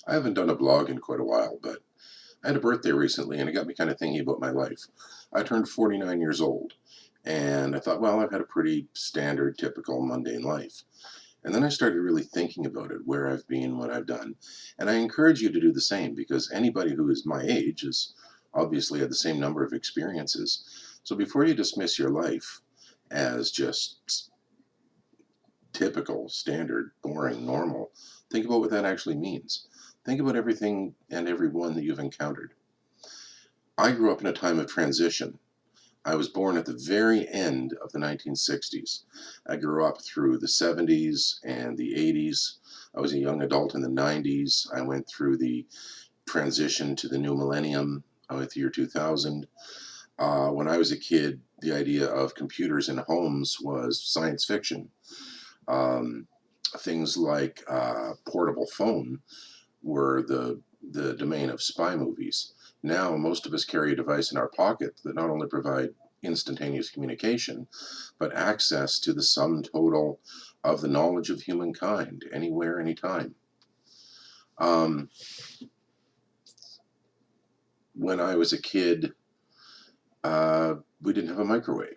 I haven't done a blog in quite a while, but I had a birthday recently and it got me kind of thinking about my life. I turned 49 years old and I thought, well, I've had a pretty standard, typical, mundane life. And then I started really thinking about it, where I've been, what I've done. And I encourage you to do the same because anybody who is my age has obviously had the same number of experiences. So before you dismiss your life as just typical, standard, boring, normal, think about what that actually means. Think about everything and everyone that you've encountered. I grew up in a time of transition. I was born at the very end of the 1960s. I grew up through the 70s and the 80s. I was a young adult in the 90s. I went through the transition to the new millennium with the year 2000. When I was a kid, the idea of computers in homes was science fiction. Um, Things like portable phone were the domain of spy movies. Now, most of us carry a device in our pocket that not only provide instantaneous communication, but access to the sum total of the knowledge of humankind anywhere, anytime. Um, when I was a kid, we didn't have a microwave.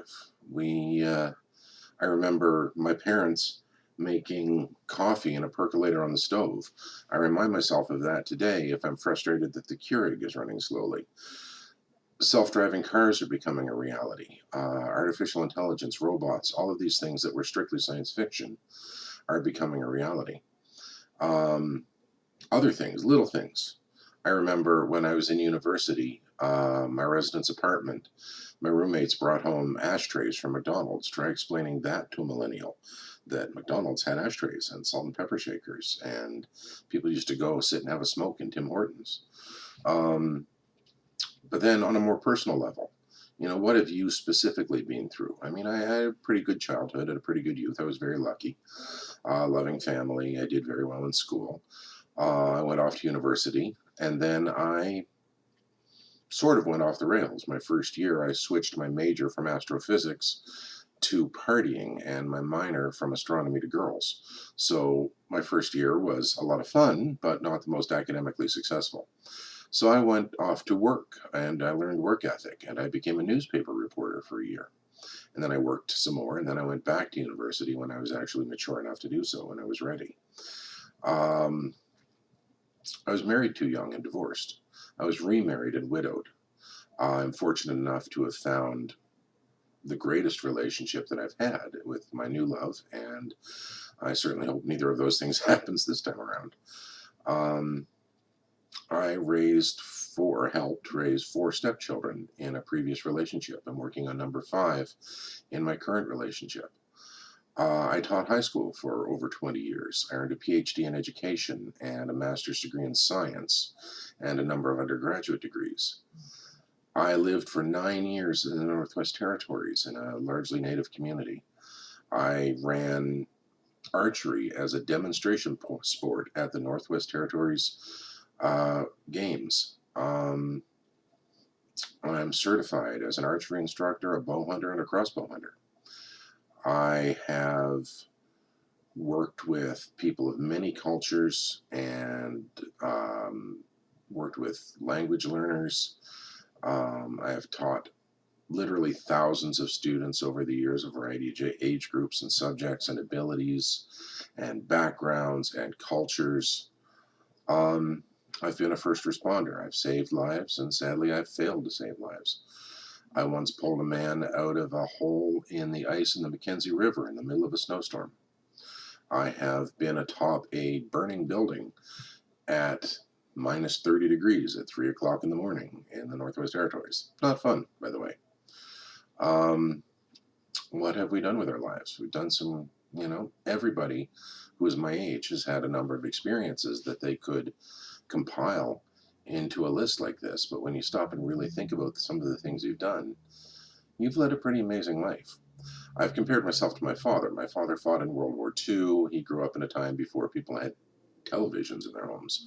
I remember my parents making coffee in a percolator on the stove. I remind myself of that today if I'm frustrated that the Keurig is running slowly. Self-driving cars are becoming a reality. Artificial intelligence, robots, all of these things that were strictly science fiction are becoming a reality. Um, Other things, little things. I remember when I was in university, my residence apartment, my roommates brought home ashtrays from McDonald's. Try explaining that to a millennial, that McDonald's had ashtrays and salt and pepper shakers, and people used to go sit and have a smoke in Tim Hortons. Um, but then on a more personal level, what have you specifically been through? I mean, I had a pretty good childhood and a pretty good youth. I was very lucky, loving family. I did very well in school. I went off to university, and then I sort of went off the rails. My first year, I switched my major from astrophysics to partying and my minor from astronomy to girls. So my first year was a lot of fun, but not the most academically successful. So I went off to work and I learned work ethic and I became a newspaper reporter for a year. And then I worked some more and then I went back to university when I was actually mature enough to do so, when I was ready. Um, I was married too young and divorced. I was remarried and widowed. I'm fortunate enough to have found the greatest relationship that I've had with my new love, and I certainly hope neither of those things happens this time around. Um, I helped raise four stepchildren in a previous relationship. I'm working on number five in my current relationship. I taught high school for over 20 years. I earned a PhD in education and a master's degree in science and a number of undergraduate degrees. I lived for 9 years in the Northwest Territories in a largely native community. I ran archery as a demonstration sport at the Northwest Territories games. I'm certified as an archery instructor, a bow hunter, and a crossbow hunter. I have worked with people of many cultures and worked with language learners. I have taught literally thousands of students over the years, a variety of age groups and subjects and abilities and backgrounds and cultures. Um, I've been a first responder. I've saved lives, and sadly, I've failed to save lives. I once pulled a man out of a hole in the ice in the Mackenzie River in the middle of a snowstorm. I have been atop a burning building at minus 30 degrees at 3 o'clock in the morning in the Northwest Territories. Not fun, by the way. Um, what have we done with our lives? We've done some, everybody who is my age has had a number of experiences that they could compile into a list like this. But when you stop and really think about some of the things you've done, you've led a pretty amazing life. I've compared myself to my father. My father fought in World War II. He grew up in a time before people had televisions in their homes.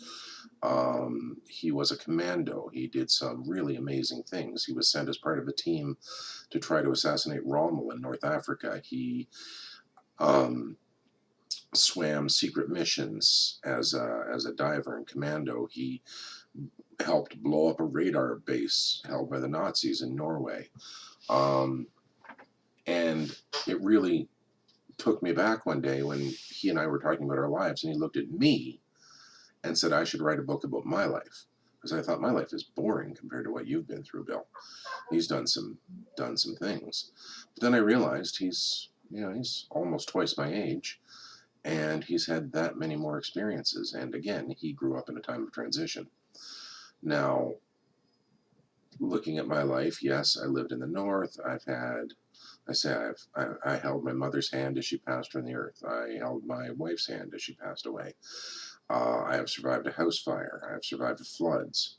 He was a commando. He did some really amazing things. He was sent as part of a team to try to assassinate Rommel in North Africa. He um, swam secret missions as a diver and commando. He helped blow up a radar base held by the Nazis in Norway. Um, and it really took me back one day when he and I were talking about our lives, and he looked at me and said I should write a book about my life, because I thought my life is boring compared to what you've been through, Bill. He's done some things, but then I realized he's almost twice my age, and he's had that many more experiences. And again, he grew up in a time of transition. Now, looking at my life, yes, I lived in the North. I held my mother's hand as she passed from the earth. I held my wife's hand as she passed away. I have survived a house fire. I have survived floods.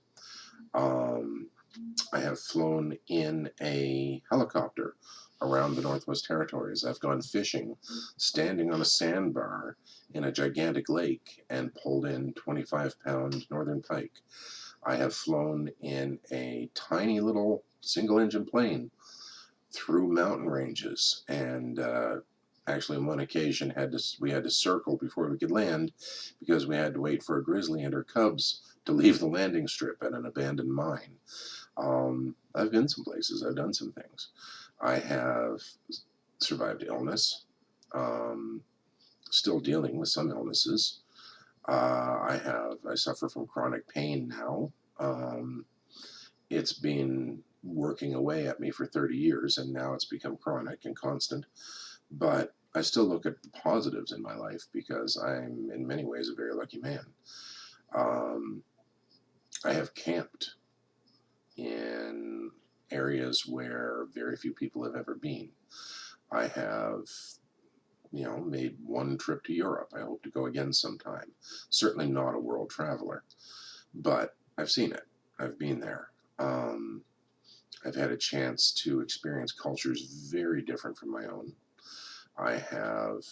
Um, I have flown in a helicopter around the Northwest Territories. I've gone fishing, standing on a sandbar in a gigantic lake and pulled in 25-pound northern pike. I have flown in a tiny little single-engine plane through mountain ranges, and actually on one occasion we had to circle before we could land because we had to wait for a grizzly and her cubs to leave the landing strip at an abandoned mine. I've been some places. I've done some things. I have survived illness. Um, Still dealing with some illnesses. I suffer from chronic pain now. It's been working away at me for 30 years, and now it's become chronic and constant. But I still look at the positives in my life because I'm in many ways a very lucky man. Um, I have camped in areas where very few people have ever been. I have, made one trip to Europe. I hope to go again sometime. Certainly not a world traveler, but I've seen it. I've been there. I've had a chance to experience cultures very different from my own. I have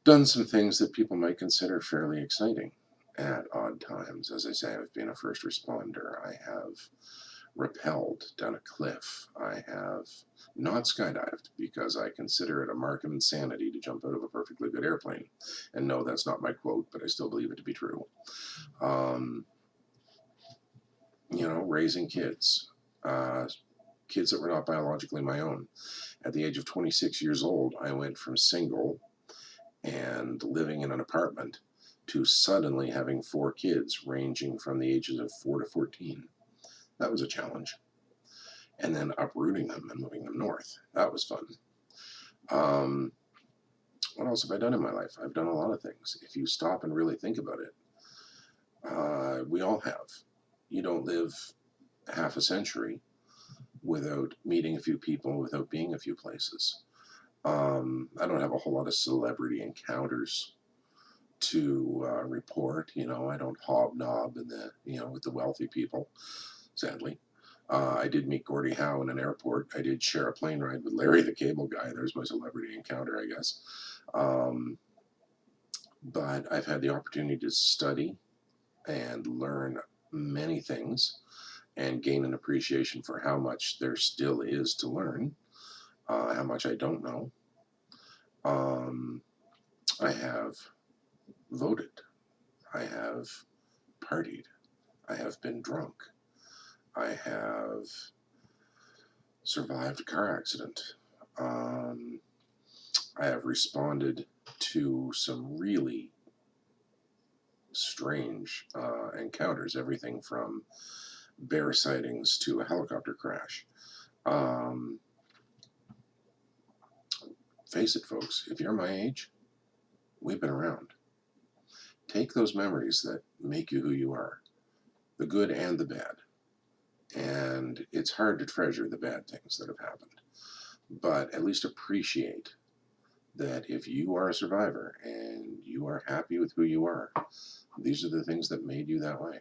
done some things that people might consider fairly exciting at odd times. As I say, I've been a first responder. I have rappelled down a cliff. I have not skydived because I consider it a mark of insanity to jump out of a perfectly good airplane. And no, that's not my quote, but I still believe it to be true. Um, Raising kids, kids that were not biologically my own. At the age of 26 years old, I went from single and living in an apartment to suddenly having 4 kids ranging from the ages of 4 to 14. That was a challenge. And then uprooting them and moving them north. That was fun. Um, what else have I done in my life? I've done a lot of things. If you stop and really think about it, we all have. You don't live half a century without meeting a few people, without being a few places. I don't have a whole lot of celebrity encounters to report. I don't hobnob with the wealthy people, sadly. I did meet Gordie Howe in an airport. I did share a plane ride with Larry the Cable Guy. There's my celebrity encounter, I guess. Um, but I've had the opportunity to study and learn many things and gain an appreciation for how much there still is to learn, how much I don't know. I have voted. I have partied. I have been drunk. I have survived a car accident. Um, I have responded to some really strange encounters, everything from bear sightings to a helicopter crash. Um, Face it, folks, if you're my age, we've been around. Take those memories that make you who you are, the good and the bad. And it's hard to treasure the bad things that have happened, but at least appreciate that if you are a survivor and you are happy with who you are, these are the things that made you that way.